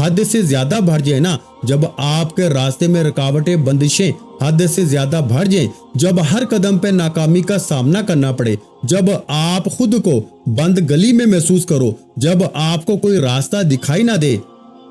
حد سے زیادہ بڑھ جائے نا، جب آپ کے راستے میں رکاوٹیں بندشیں حد سے زیادہ بڑھ جائیں، جب ہر قدم پہ ناکامی کا سامنا کرنا پڑے، جب آپ خود کو بند گلی میں محسوس کرو، جب آپ کو کوئی راستہ دکھائی نہ دے،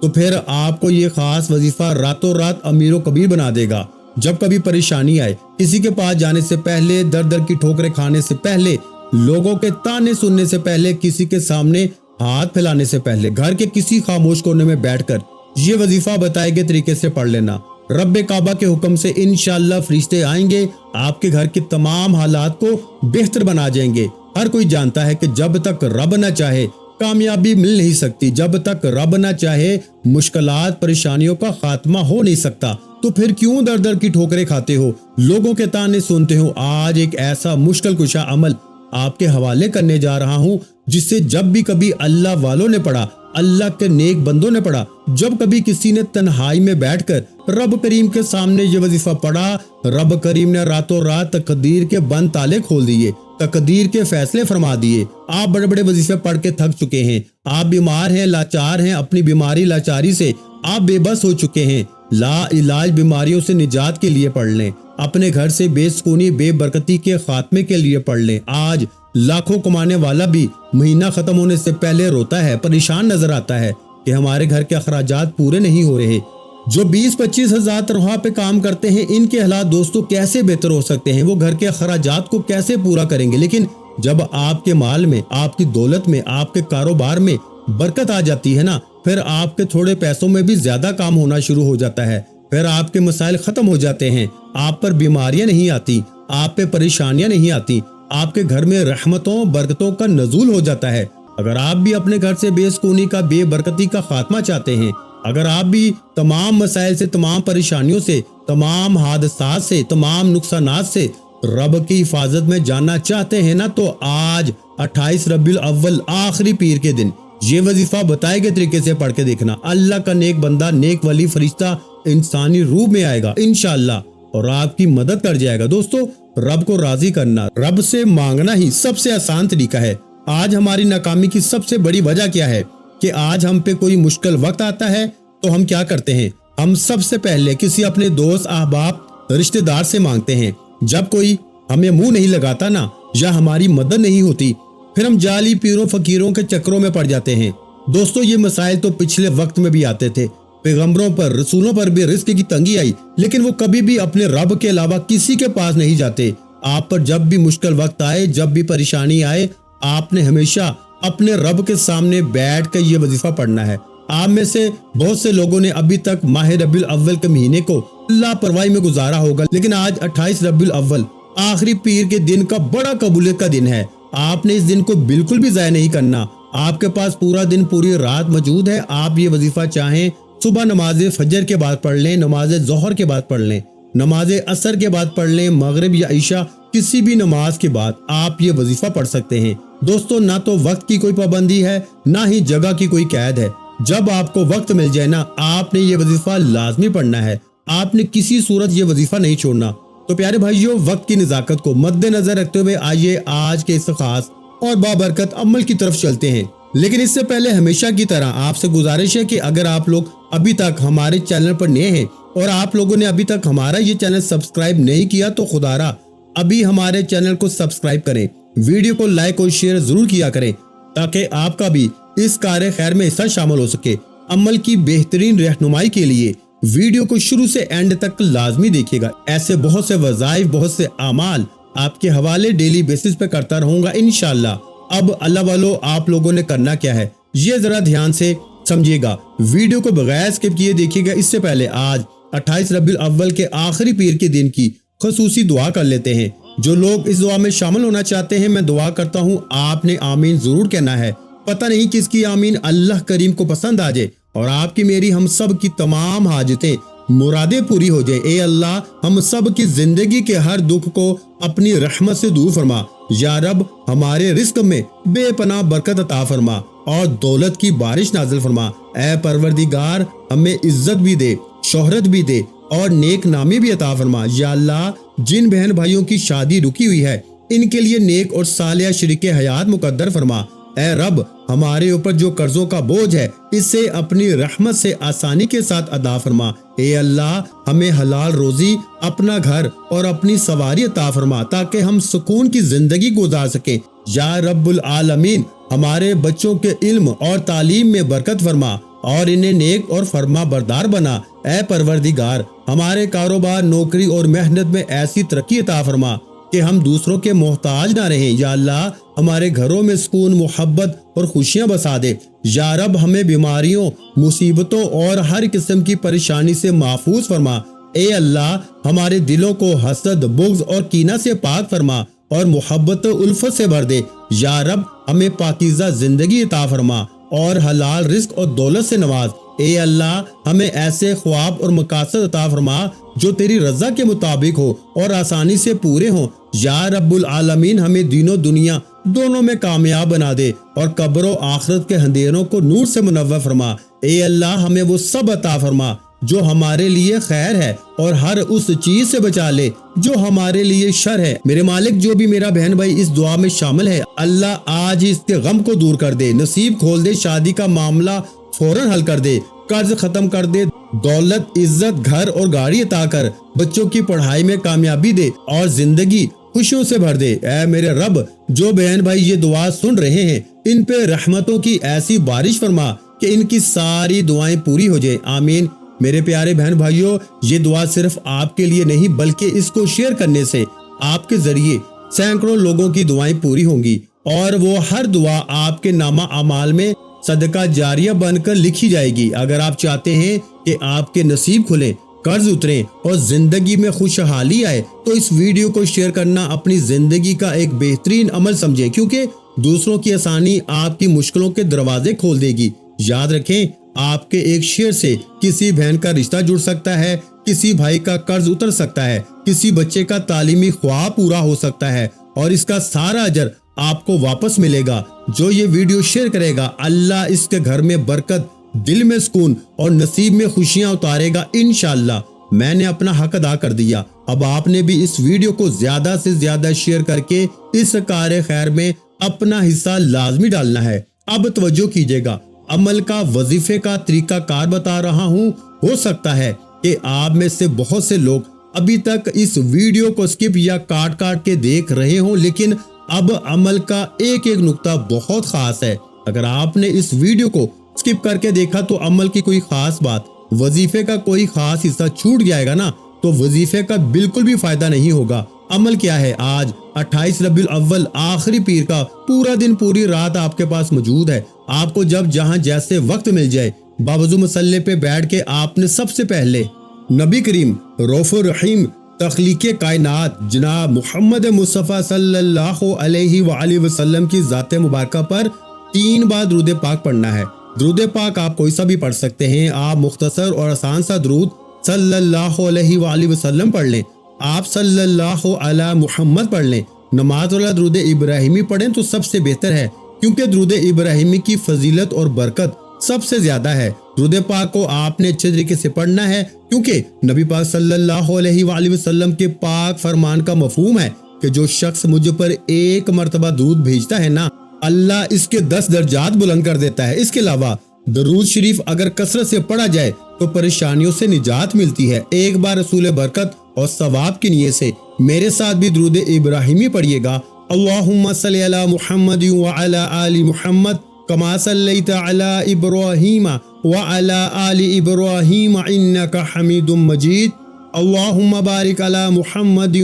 تو پھر آپ کو یہ خاص وظیفہ راتوں رات امیر و کبیر بنا دے گا۔ جب کبھی پریشانی آئے، کسی کے پاس جانے سے پہلے، در در کی ٹھوکریں کھانے سے پہلے، لوگوں کے تانے سننے سے پہلے، کسی کے سامنے ہاتھ پھیلانے سے پہلے، گھر کے کسی خاموش کونے میں بیٹھ کر یہ وظیفہ بتائے گئے طریقے سے پڑھ لینا۔ رب کعبہ کے حکم سے انشاءاللہ فرشتے آئیں گے، آپ کے گھر کے تمام حالات کو بہتر بنا جائیں گے۔ ہر کوئی جانتا ہے کہ جب تک رب نہ چاہے کامیابی مل نہیں سکتی، جب تک رب نہ چاہے مشکلات پریشانیوں کا خاتمہ ہو نہیں سکتا۔ تو پھر کیوں در در کی ٹھوکریں کھاتے ہو، لوگوں کے تانے سنتے ہو؟ آج ایک ایسا مشکل کشا عمل آپ کے حوالے کرنے جا رہا ہوں، جس سے جب بھی کبھی اللہ والوں نے پڑھا، اللہ کے نیک بندوں نے پڑھا، جب کبھی کسی نے تنہائی میں بیٹھ کر رب کریم کے سامنے یہ وظیفہ پڑھا، رب کریم نے راتوں رات تقدیر کے بند تالے کھول دیے، تقدیر کے فیصلے فرما دیے۔ آپ بڑے بڑے وظیفے پڑھ کے تھک چکے ہیں، آپ بیمار ہیں، لاچار ہیں، اپنی بیماری لاچاری سے آپ بے بس ہو چکے ہیں، لا علاج بیماریوں سے نجات کے لیے پڑھ لیں، اپنے گھر سے بے سکونی بے برکتی کے خاتمے کے لیے پڑھ لیں۔ آج لاکھوں کمانے والا بھی مہینہ ختم ہونے سے پہلے روتا ہے، پریشان نظر آتا ہے کہ ہمارے گھر کے اخراجات پورے نہیں ہو رہے۔ جو 20-25 ہزار تنخواہ پہ کام کرتے ہیں، ان کے حالات دوستوں کیسے بہتر ہو سکتے ہیں؟ وہ گھر کے اخراجات کو کیسے پورا کریں گے؟ لیکن جب آپ کے مال میں، آپ کی دولت میں، آپ کے کاروبار میں برکت آ جاتی ہے نا، پھر آپ کے تھوڑے پیسوں میں بھی زیادہ کام ہونا شروع ہو جاتا ہے، پھر آپ کے مسائل ختم ہو جاتے ہیں، آپ پر بیماریاں نہیں آتی، آپ پہ پریشانیاں نہیں آتی، آپ کے گھر میں رحمتوں برکتوں کا نزول ہو جاتا ہے۔ اگر آپ بھی اپنے گھر سے بے سکونی کا بے برکتی کا خاتمہ چاہتے ہیں، اگر آپ بھی تمام مسائل سے، تمام پریشانیوں سے، تمام حادثات سے، تمام نقصانات سے رب کی حفاظت میں جاننا چاہتے ہیں نا، تو آج 28 ربیع الاول آخری پیر کے دن یہ وظیفہ بتائے گئے طریقے سے پڑھ کے دیکھنا۔ اللہ کا نیک بندہ، نیک ولی، فرشتہ انسانی روح میں آئے گا انشاءاللہ اور آپ کی مدد کر جائے گا۔ دوستو، رب کو راضی کرنا، رب سے مانگنا ہی سب سے آسان طریقہ ہے۔ آج ہماری ناکامی کی سب سے بڑی وجہ کیا ہے کہ آج ہم پہ کوئی مشکل وقت آتا ہے تو ہم کیا کرتے ہیں؟ ہم سب سے پہلے کسی اپنے دوست، احباب، رشتہ دار سے مانگتے ہیں۔ جب کوئی ہمیں منہ نہیں لگاتا نا، یا ہماری مدد نہیں ہوتی، پھر ہم جعلی پیروں فقیروں کے چکروں میں پڑ جاتے ہیں۔ دوستو، یہ مسائل تو پچھلے وقت میں بھی آتے تھے، پیغمبروں پر، رسولوں پر بھی رزق کی تنگی آئی، لیکن وہ کبھی بھی اپنے رب کے علاوہ کسی کے پاس نہیں جاتے۔ آپ پر جب بھی مشکل وقت آئے، جب بھی پریشانی آئے، آپ نے ہمیشہ اپنے رب کے سامنے بیٹھ کر یہ وظیفہ پڑھنا ہے۔ آپ میں سے بہت سے لوگوں نے ابھی تک ماہ ربیع الاول کے مہینے کو لاپرواہی میں گزارا ہوگا، لیکن آج 28 ربیع الاول آخری پیر کے دن کا بڑا قبولیت کا دن ہے۔ آپ نے اس دن کو بالکل بھی ضائع نہیں کرنا۔ آپ کے پاس پورا دن، پوری رات موجود ہے۔ آپ یہ وظیفہ چاہیں صبح نماز فجر کے بعد پڑھ لیں، نماز ظہر کے بعد پڑھ لیں، نماز عصر کے بعد پڑھ لیں، مغرب یا عشاء کسی بھی نماز کے بعد آپ یہ وظیفہ پڑھ سکتے ہیں۔ دوستو، نہ تو وقت کی کوئی پابندی ہے، نہ ہی جگہ کی کوئی قید ہے۔ جب آپ کو وقت مل جائے نا، آپ نے یہ وظیفہ لازمی پڑھنا ہے۔ آپ نے کسی صورت یہ وظیفہ نہیں چھوڑنا۔ تو پیارے بھائیوں، وقت کی نزاکت کو مد نظر رکھتے ہوئے آئیے آج کے اس خاص اور بابرکت عمل کی طرف چلتے ہیں۔ لیکن اس سے پہلے ہمیشہ کی طرح آپ سے گزارش ہے کہ اگر آپ لوگ ابھی تک ہمارے چینل پر نئے ہیں اور آپ لوگوں نے ابھی تک ہمارا یہ چینل سبسکرائب نہیں کیا، تو خدارا ابھی ہمارے چینل کو سبسکرائب کریں، ویڈیو کو لائک اور شیئر ضرور کیا کریں تاکہ آپ کا بھی اس کار خیر میں حصہ شامل ہو سکے۔ عمل کی بہترین رہنمائی کے لیے ویڈیو کو شروع سے اینڈ تک لازمی دیکھیے گا۔ ایسے بہت سے وظائف، بہت سے اعمال آپ کے حوالے ڈیلی بیسس پہ کرتا رہوں گا انشاءاللہ۔ اب اللہ والو، آپ لوگوں نے کرنا کیا ہے یہ ذرا دھیان سے سمجھیے گا، ویڈیو کو بغیر اسکپ کیے دیکھیے گا۔ اس سے پہلے آج 28 ربیع الاول کے آخری پیر کے دن کی خصوصی دعا کر لیتے ہیں۔ جو لوگ اس دعا میں شامل ہونا چاہتے ہیں، میں دعا کرتا ہوں آپ نے آمین ضرور کہنا ہے۔ پتہ نہیں کس کی آمین اللہ کریم کو پسند آ جائے اور آپ کی، میری، ہم سب کی تمام حاجتیں، مرادیں پوری ہو جائیں۔ اے اللہ، ہم سب کی زندگی کے ہر دکھ کو اپنی رحمت سے دور فرما۔ یا رب، ہمارے رزق میں بے پناہ برکت عطا فرما اور دولت کی بارش نازل فرما۔ اے پروردگار، ہمیں عزت بھی دے، شہرت بھی دے اور نیک نامی بھی عطا فرما۔ یا اللہ، جن بہن بھائیوں کی شادی رکی ہوئی ہے، ان کے لیے نیک اور صالح شریک حیات مقدر فرما۔ اے رب ہمارے اوپر جو قرضوں کا بوجھ ہے اسے اپنی رحمت سے آسانی کے ساتھ ادا فرما۔ اے اللہ ہمیں حلال روزی، اپنا گھر اور اپنی سواری عطا فرما تاکہ ہم سکون کی زندگی گزار سکیں۔ یا رب العالمین ہمارے بچوں کے علم اور تعلیم میں برکت فرما اور انہیں نیک اور فرما بردار بنا۔ اے پروردگار ہمارے کاروبار، نوکری اور محنت میں ایسی ترقی عطا فرما کہ ہم دوسروں کے محتاج نہ رہیں۔ یا اللہ ہمارے گھروں میں سکون، محبت اور خوشیاں بسا دے۔ یا رب ہمیں بیماریوں، مصیبتوں اور ہر قسم کی پریشانی سے محفوظ فرما۔ اے اللہ ہمارے دلوں کو حسد، بغض اور کینہ سے پاک فرما اور محبت و الفت سے بھر دے۔ یا رب ہمیں پاکیزہ زندگی عطا فرما اور حلال رزق اور دولت سے نواز۔ اے اللہ ہمیں ایسے خواب اور مقاصد عطا فرما جو تیری رضا کے مطابق ہو اور آسانی سے پورے ہوں۔ یا رب العالمین ہمیں دین و دنیا دونوں میں کامیاب بنا دے اور قبر و آخرت کے اندھیروں کو نور سے منور فرما۔ اے اللہ ہمیں وہ سب عطا فرما جو ہمارے لیے خیر ہے اور ہر اس چیز سے بچا لے جو ہمارے لیے شر ہے۔ میرے مالک جو بھی میرا بہن بھائی اس دعا میں شامل ہے، اللہ آج اس کے غم کو دور کر دے، نصیب کھول دے، شادی کا معاملہ فوراً حل کر دے، قرض ختم کر دے، دولت، عزت، گھر اور گاڑی عطا کر، بچوں کی پڑھائی میں کامیابی دے اور زندگی خوشیوں سے بھر دے۔ اے میرے رب جو بہن بھائی یہ دعا سن رہے ہیں ان پہ رحمتوں کی ایسی بارش فرما کہ ان کی ساری دعائیں پوری ہو جائیں، آمین۔ میرے پیارے بہن بھائیوں یہ دعا صرف آپ کے لیے نہیں بلکہ اس کو شیئر کرنے سے آپ کے ذریعے سینکڑوں لوگوں کی دعائیں پوری ہوں گی اور وہ ہر دعا آپ کے نامہ اعمال میں صدقہ جاریہ بن کر لکھی جائے گی۔ اگر آپ چاہتے ہیں کہ آپ کے نصیب کھلیں، قرض اتریں اور زندگی میں خوشحالی آئے تو اس ویڈیو کو شیئر کرنا اپنی زندگی کا ایک بہترین عمل سمجھیں، کیونکہ دوسروں کی آسانی آپ کی مشکلوں کے دروازے کھول دے گی۔ یاد رکھیں آپ کے ایک شیئر سے کسی بہن کا رشتہ جڑ سکتا ہے، کسی بھائی کا قرض اتر سکتا ہے، کسی بچے کا تعلیمی خواب پورا ہو سکتا ہے اور اس کا سارا اجر آپ کو واپس ملے گا۔ جو یہ ویڈیو شیئر کرے گا اللہ اس کے گھر میں برکت، دل میں سکون اور نصیب میں خوشیاں اتارے گا انشاءاللہ۔ میں نے اپنا حق ادا کر دیا، اب آپ نے بھی اس ویڈیو کو زیادہ سے زیادہ شیئر کر کے اس کار خیر میں اپنا حصہ لازمی ڈالنا ہے۔ اب توجہ کیجیے گا، عمل کا، وظیفے کا طریقہ کار بتا رہا ہوں۔ ہو سکتا ہے کہ آپ میں سے بہت سے لوگ ابھی تک اس ویڈیو کو سکپ یا کاٹ کے دیکھ رہے ہوں، لیکن اب عمل کا ایک ایک نقطہ بہت خاص ہے۔ اگر آپ نے اس ویڈیو کو سکپ کر کے دیکھا تو عمل کی کوئی خاص بات، وظیفے کا کوئی خاص حصہ چھوٹ جائے گا نا، تو وظیفے کا بالکل بھی فائدہ نہیں ہوگا۔ عمل کیا ہے؟ آج 28 ربیع الاول آخری پیر کا پورا دن، پوری رات آپ کے پاس موجود ہے۔ آپ کو جب جہاں جیسے وقت مل جائے باوضو مصلی پہ بیٹھ کے آپ نے سب سے پہلے نبی کریم رؤوف الرحیم تخلیق کائنات جناب محمد مصطفیٰ صلی اللہ علیہ وآلہ وسلم کی ذات مبارکہ پر 3 بار درود پاک پڑھنا ہے۔ درود پاک آپ کوئی سا بھی پڑھ سکتے ہیں، آپ مختصر اور آسان سا درود صلی اللہ علیہ وآلہ وسلم پڑھ لیں، آپ صلی اللہ علی محمد پڑھ لیں۔ نماز والا درود ابراہیمی پڑھیں تو سب سے بہتر ہے، کیونکہ درود ابراہیمی کی فضیلت اور برکت سب سے زیادہ ہے۔ درود پاک کو آپ نے اچھے طریقے سے پڑھنا ہے، کیونکہ نبی پاک صلی اللہ علیہ وآلہ وسلم کے پاک فرمان کا مفہوم ہے کہ جو شخص مجھ پر 1 مرتبہ درود بھیجتا ہے نا، اللہ اس کے 10 درجات بلند کر دیتا ہے۔ اس کے علاوہ درود شریف اگر کثرت سے پڑھا جائے تو پریشانیوں سے نجات ملتی ہے۔ ایک بار رسول برکت اور ثواب کی نیت سے میرے ساتھ بھی درود ابراہیمی پڑھیے گا۔ اللہم صلی علی محمد وعلی آل محمد کما صلیت علی ابراہیم وعلی آل ابراہیم انک حمید مجید۔ اللہم بارک علی محمد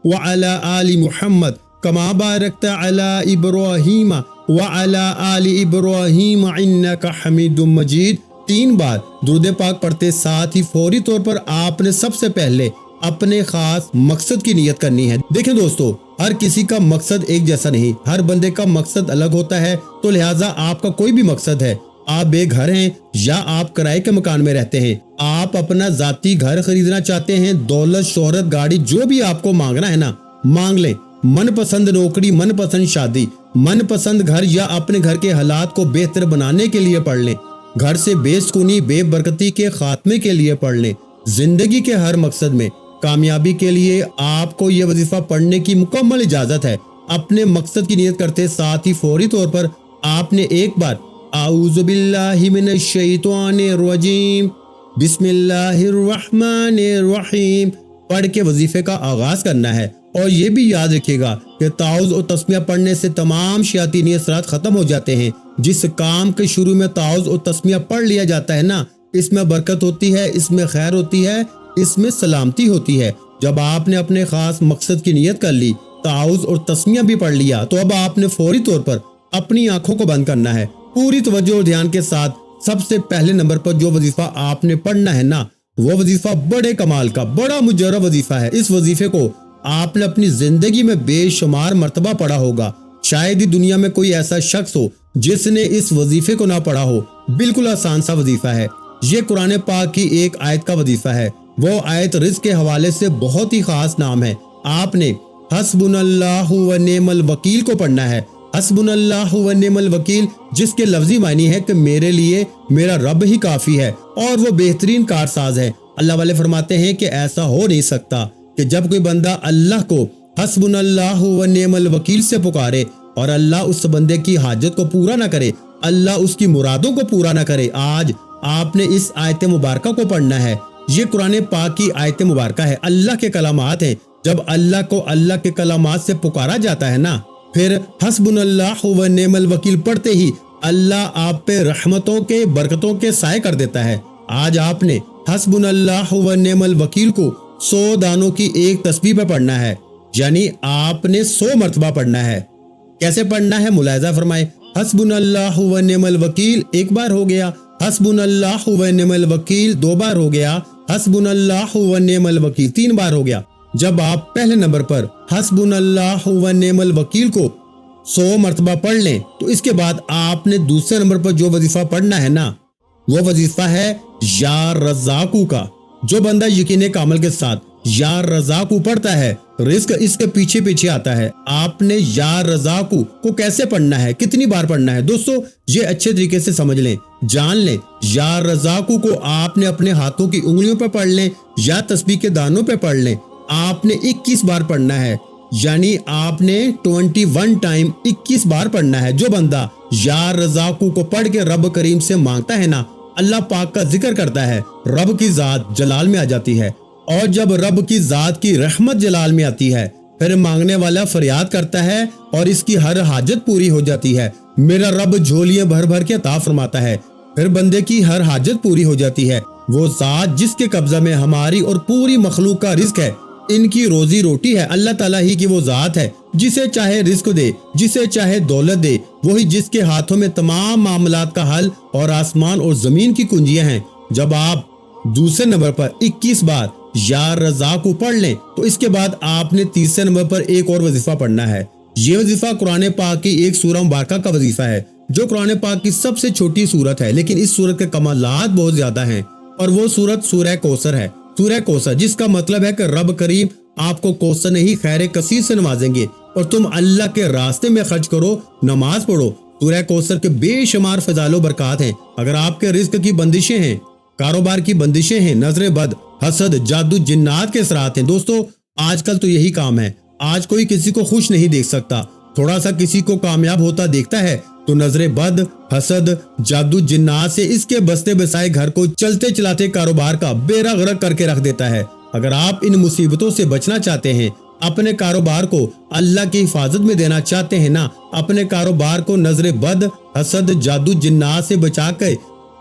وعلی آل محمد کما بارکت علی ابراہیم وعلی آل ابراہیم انک حمید مجید۔ 3 بار درود پاک پڑھتے ساتھ ہی فوری طور پر آپ نے سب سے پہلے اپنے خاص مقصد کی نیت کرنی ہے۔ دیکھیں دوستو، ہر کسی کا مقصد ایک جیسا نہیں، ہر بندے کا مقصد الگ ہوتا ہے، تو لہٰذا آپ کا کوئی بھی مقصد ہے، آپ بے گھر ہیں یا آپ کرائے کے مکان میں رہتے ہیں، آپ اپنا ذاتی گھر خریدنا چاہتے ہیں، دولت، شہرت، گاڑی، جو بھی آپ کو مانگنا ہے نا، مانگ لیں۔ من پسند نوکری، من پسند شادی، من پسند گھر یا اپنے گھر کے حالات کو بہتر بنانے کے لیے پڑھ لیں، گھر سے بے سکونی، بے برکتی کے خاتمے کے لیے پڑھ لیں، زندگی کے ہر مقصد میں کامیابی کے لیے آپ کو یہ وظیفہ پڑھنے کی مکمل اجازت ہے۔ اپنے مقصد کی نیت کرتے ساتھ ہی فوری طور پر آپ نے ایک بار اعوذ باللہ من الشیطان الرجیم بسم اللہ الرحمن الرحیم پڑھ کے وظیفے کا آغاز کرنا ہے، اور یہ بھی یاد رکھے گا کہ تعوذ اور تسمیہ پڑھنے سے تمام شیاطینی اثرات ختم ہو جاتے ہیں۔ جس کام کے شروع میں تعوذ اور تسمیہ پڑھ لیا جاتا ہے نا، اس میں برکت ہوتی ہے، اس میں خیر ہوتی ہے، اس میں سلامتی ہوتی ہے۔ جب آپ نے اپنے خاص مقصد کی نیت کر لی، تعوذ اور تسمیہ بھی پڑھ لیا، تو اب آپ نے فوری طور پر اپنی آنکھوں کو بند کرنا ہے۔ پوری توجہ اور دھیان کے ساتھ سب سے پہلے نمبر پر جو وظیفہ آپ نے پڑھنا ہے نا، وہ وظیفہ بڑے کمال کا، بڑا مجرب وظیفہ ہے۔ اس وظیفے کو آپ نے اپنی زندگی میں بے شمار مرتبہ پڑھا ہوگا، شاید ہی دنیا میں کوئی ایسا شخص ہو جس نے اس وظیفے کو نہ پڑھا ہو۔ بالکل آسان سا وظیفہ ہے۔ یہ قرآن پاک کی ایک آیت کا وظیفہ ہے۔ وہ آیت رزق کے حوالے سے بہت ہی خاص نام ہے۔ آپ نے حسبنا اللہ و نعم الوکیل کو پڑھنا ہے۔ حسبنا اللہ و نعم الوکیل، جس کے لفظی معنی ہے کہ میرے لیے میرا رب ہی کافی ہے اور وہ بہترین کارساز ہے۔ اللہ والے فرماتے ہیں کہ ایسا ہو نہیں سکتا کہ جب کوئی بندہ اللہ کو حسبنا اللہ و نعم الوکیل سے پکارے اور اللہ اس بندے کی حاجت کو پورا نہ کرے، اللہ اس کی مرادوں کو پورا نہ کرے۔ آج آپ نے اس آیت مبارکہ کو پڑھنا ہے۔ یہ قرآن پاک کی آیت مبارکہ ہے، اللہ کے کلامات ہیں۔ جب اللہ کو اللہ کے کلامات سے پکارا جاتا ہے نا، پھر حسبنا اللہ و نعم الوکیل پڑھتے ہی اللہ آپ پہ رحمتوں کے، برکتوں کے سائے کر دیتا ہے۔ آج آپ نے حسبنا اللہ و نعم الوکیل کو 100 دانوں کی ایک تسبیح پہ پڑھنا ہے، یعنی آپ نے 100 مرتبہ پڑھنا ہے۔ کیسے پڑھنا ہے ملاحظہ فرمائے۔ حسبنا اللہ و نعم الوکیل ایک بار ہو گیا، حسبنا اللہ و نعم الوکیل 2 بار ہو گیا، حسبنا اللہ و نعم الوکیل 3 بار ہو گیا۔ جب آپ پہلے نمبر پر حسبنا اللہ و نعم الوکیل کو 100 مرتبہ پڑھ لیں، تو اس کے بعد آپ نے دوسرے نمبر پر جو وظیفہ پڑھنا ہے نا، وہ وظیفہ ہے یا رزاقو کا۔ جو بندہ یقین کامل کے ساتھ یا رزاقو پڑھتا ہے، رزق اس کے پیچھے پیچھے آتا ہے۔ آپ نے یا رزاقو کو کیسے پڑھنا ہے، کتنی بار پڑھنا ہے، دوستو یہ اچھے طریقے سے سمجھ لیں، جان لیں۔ یا رزاقو کو آپ نے اپنے ہاتھوں کی انگلیوں پہ پڑھ لیں یا تسبیح کے دانوں پہ پڑھ لیں۔ آپ نے 21 بار پڑھنا ہے، یعنی آپ نے 21 ٹائم 21 بار پڑھنا ہے۔ جو بندہ یا رزاقو کو پڑھ کے رب کریم سے مانگتا ہے نا، اللہ پاک کا ذکر کرتا ہے، رب کی ذات جلال میں آ جاتی ہے، اور جب رب کی ذات کی رحمت جلال میں آتی ہے، پھر مانگنے والا فریاد کرتا ہے اور اس کی ہر حاجت پوری ہو جاتی ہے۔ میرا رب جھولیاں بھر بھر کے عطا فرماتا ہے، پھر بندے کی ہر حاجت پوری ہو جاتی ہے۔ وہ ذات جس کے قبضہ میں ہماری اور پوری مخلوق کا رزق ہے، ان کی روزی روٹی ہے، اللہ تعالیٰ ہی کی وہ ذات ہے، جسے چاہے رزق دے، جسے چاہے دولت دے، وہی جس کے ہاتھوں میں تمام معاملات کا حل اور آسمان اور زمین کی کنجیاں ہیں۔ جب آپ دوسرے نمبر پر 21 بار یا رزاقو پڑھ لیں، تو اس کے بعد آپ نے تیسرے نمبر پر ایک اور وظیفہ پڑھنا ہے۔ یہ وظیفہ قرآن پاک کی ایک سورہ مبارکہ کا وظیفہ ہے، جو قرآن پاک کی سب سے چھوٹی سورت ہے، لیکن اس سورت کے کمالات بہت زیادہ ہیں، اور وہ سورت سورہ کوثر ہے۔ سورہ کوثر، جس کا مطلب ہے کہ رب کریم آپ کو کوثر نہیں خیر کثیر سے نوازیں گے، اور تم اللہ کے راستے میں خرچ کرو، نماز پڑھو۔ سورہ کوثر کے بے شمار فضائل و برکات ہیں۔ اگر آپ کے رزق کی بندشیں ہیں، کاروبار کی بندشیں ہیں، نظر بد، حسد، جادو، جنات کے اثرات ہیں، دوستو آج کل تو یہی کام ہے۔ آج کوئی کسی کو خوش نہیں دیکھ سکتا، تھوڑا سا کسی کو کامیاب ہوتا دیکھتا ہے تو نظر بد، حسد، جادو، جنات سے اس کے بستے بسائے گھر کو چلتے چلاتے کاروبار کا بیڑا غرق کر کے رکھ دیتا ہے۔ اگر آپ ان مصیبتوں سے بچنا چاہتے ہیں، اپنے کاروبار کو اللہ کی حفاظت میں دینا چاہتے ہیں نا، اپنے کاروبار کو نظر بد، حسد، جادو، جنات سے بچا کے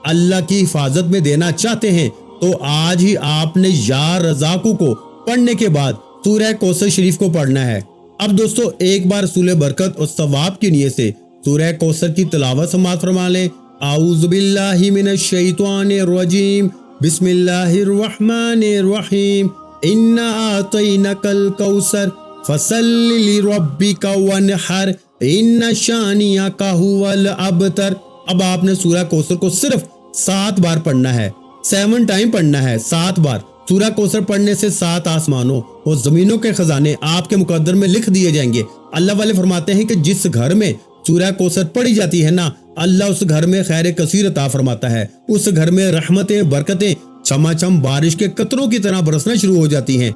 اللہ کی حفاظت میں دینا چاہتے ہیں، تو آج ہی آپ نے یا رزاقو کو پڑھنے کے بعد سورہ کوثر شریف کو پڑھنا ہے۔ اب دوستو ایک بار رسول برکت اور ثواب کی نیت سے سورہ کوثر کی تلاوت سماعت فرما لیں۔ اعوذ باللہ من الشیطان الرجیم، بسم اللہ الرحمن الرحیم، انا اعطینک الکوثر فصل لربک وانحر ان شانئک هو الابتر۔ اب آپ نے سورہ کوثر کو صرف 7 بار پڑھنا ہے، 7 ٹائم پڑھنا ہے، 7 بار۔ سورہ کوثر پڑھنے سے 7 آسمانوں اور زمینوں کے خزانے آپ کے مقدر میں لکھ دیے جائیں گے۔ اللہ والے فرماتے ہیں کہ جس گھر میں سورہ کوثر پڑھی جاتی ہے نا، اللہ اس گھر میں خیر کثیر عطا فرماتا ہے، اس گھر میں رحمتیں، برکتیں چھما بارش کے قطروں کی طرح برسنا شروع ہو جاتی ہیں،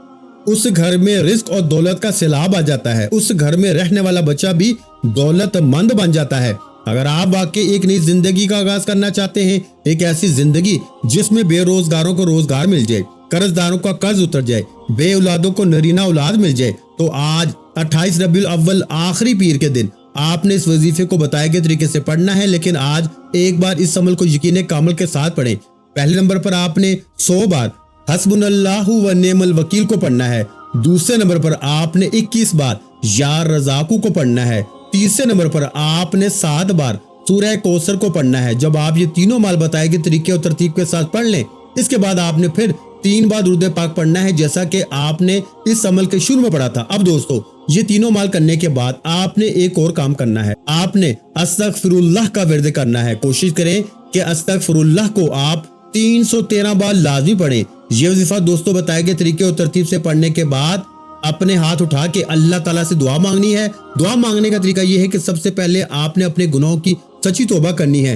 اس گھر میں رزق اور دولت کا سیلاب آ جاتا ہے، اس گھر میں رہنے والا بچہ بھی دولت مند بن جاتا ہے۔ اگر آپ واقعی ایک نئی زندگی کا آغاز کرنا چاہتے ہیں، ایک ایسی زندگی جس میں بے روزگاروں کو روزگار مل جائے، قرض داروں کا قرض اتر جائے، بے اولادوں کو نرینہ اولاد مل جائے، تو آج 28 ربیع الاول آخری پیر کے دن آپ نے اس وظیفے کو بتائے گئے طریقے سے پڑھنا ہے۔ لیکن آج ایک بار اس عمل کو یقین کامل کے ساتھ پڑھیں۔ پہلے نمبر پر آپ نے 100 بار حسبنا اللہ و نعم الوکیل کو پڑھنا ہے۔ دوسرے نمبر پر آپ نے 21 بار یا رزاقو کو پڑھنا ہے۔ تیسرے نمبر پر آپ نے 7 بار سورہ کوثر کو پڑھنا ہے۔ جب آپ یہ تینوں مال بتائے گئے طریقے اور ترتیب کے ساتھ پڑھ لیں، اس کے بعد آپ نے پھر 3 بار درود پاک پڑھنا ہے، جیسا کہ آپ نے اس عمل کے شروع میں پڑھا تھا۔ اب دوستو، یہ تینوں مال کرنے کے بعد آپ نے ایک اور کام کرنا ہے۔ آپ نے استغفر اللہ کا ورد کرنا ہے۔ کوشش کریں کہ استغفر اللہ کو آپ 313 بار لازمی پڑھیں۔ یہ وظیفہ دوستو بتائے گئے طریقے اور ترتیب سے پڑھنے کے بعد اپنے ہاتھ اٹھا کے اللہ تعالیٰ سے دعا مانگنی ہے۔ دعا مانگنے کا طریقہ یہ ہے کہ سب سے پہلے آپ نے اپنے گناہوں کی سچی توبہ کرنی ہے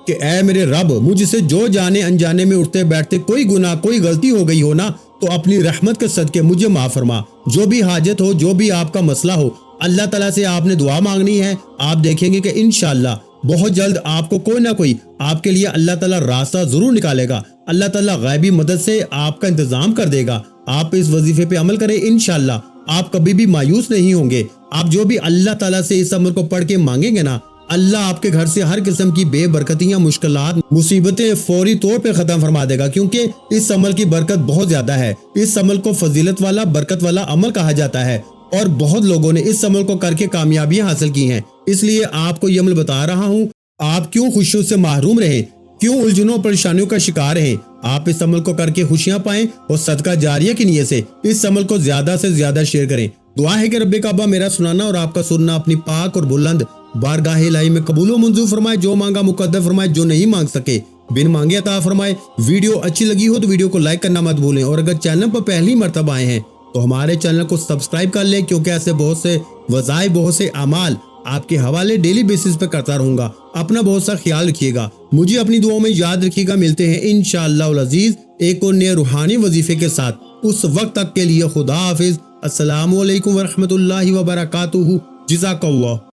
کہ اے میرے رب، مجھ سے جو جانے انجانے میں اٹھتے بیٹھتے کوئی گناہ کوئی غلطی ہو گئی ہو نا، تو اپنی رحمت کے صدقے مجھے معاف فرما۔ جو بھی حاجت ہو، جو بھی آپ کا مسئلہ ہو، اللہ تعالیٰ سے آپ نے دعا مانگنی ہے۔ آپ دیکھیں گے کہ انشاءاللہ بہت جلد آپ کو کوئی نہ کوئی آپ کے لیے اللہ تعالیٰ راستہ ضرور نکالے گا۔ اللہ تعالیٰ غیبی مدد سے آپ کا انتظام کر دے گا۔ آپ اس وظیفے پہ عمل کریں، انشاءاللہ آپ کبھی بھی مایوس نہیں ہوں گے۔ آپ جو بھی اللہ تعالیٰ سے اس عمل کو پڑھ کے مانگیں گے نا، اللہ آپ کے گھر سے ہر قسم کی بے برکتیاں، مشکلات، مصیبتیں فوری طور پہ ختم فرما دے گا، کیونکہ اس عمل کی برکت بہت زیادہ ہے۔ اس عمل کو فضیلت والا، برکت والا عمل کہا جاتا ہے، اور بہت لوگوں نے اس عمل کو کر کے کامیابیاں حاصل کی ہیں۔ اس لیے آپ کو یہ عمل بتا رہا ہوں۔ آپ کیوں خوشیوں سے محروم رہیں، کیوں الجھنوں اور پریشانیوں کا شکار رہیں؟ آپ اس عمل کو کر کے خوشیاں پائیں اور صدقہ جاریہ کی نیت سے اس عمل کو زیادہ سے زیادہ شیئر کریں۔ دعا ہے کہ رب کعبہ میرا سنانا اور آپ کا سننا اپنی پاک اور بلند بارگاہ الہی میں قبول و منظور فرمائے۔ جو مانگا مقدر فرمائے، جو نہیں مانگ سکے بن مانگے عطا فرمائے۔ ویڈیو اچھی لگی ہو تو ویڈیو کو لائک کرنا مت بھولیں، اور اگر چینل پر پہلی مرتبہ آئے ہیں تو ہمارے چینل کو سبسکرائب کر لیں، کیونکہ ایسے بہت سے وظائف، بہت سے اعمال آپ کے حوالے ڈیلی بیسس پہ کرتا رہوں گا۔ اپنا بہت سا خیال رکھیے گا، مجھے اپنی دعاؤں میں یاد رکھیے گا۔ ملتے ہیں انشاءاللہ العزیز ایک اور نئے روحانی وظیفے کے ساتھ۔ اس وقت تک کے لیے خدا حافظ۔ السلام علیکم ورحمۃ اللہ وبرکاتہ۔ جزاک اللہ۔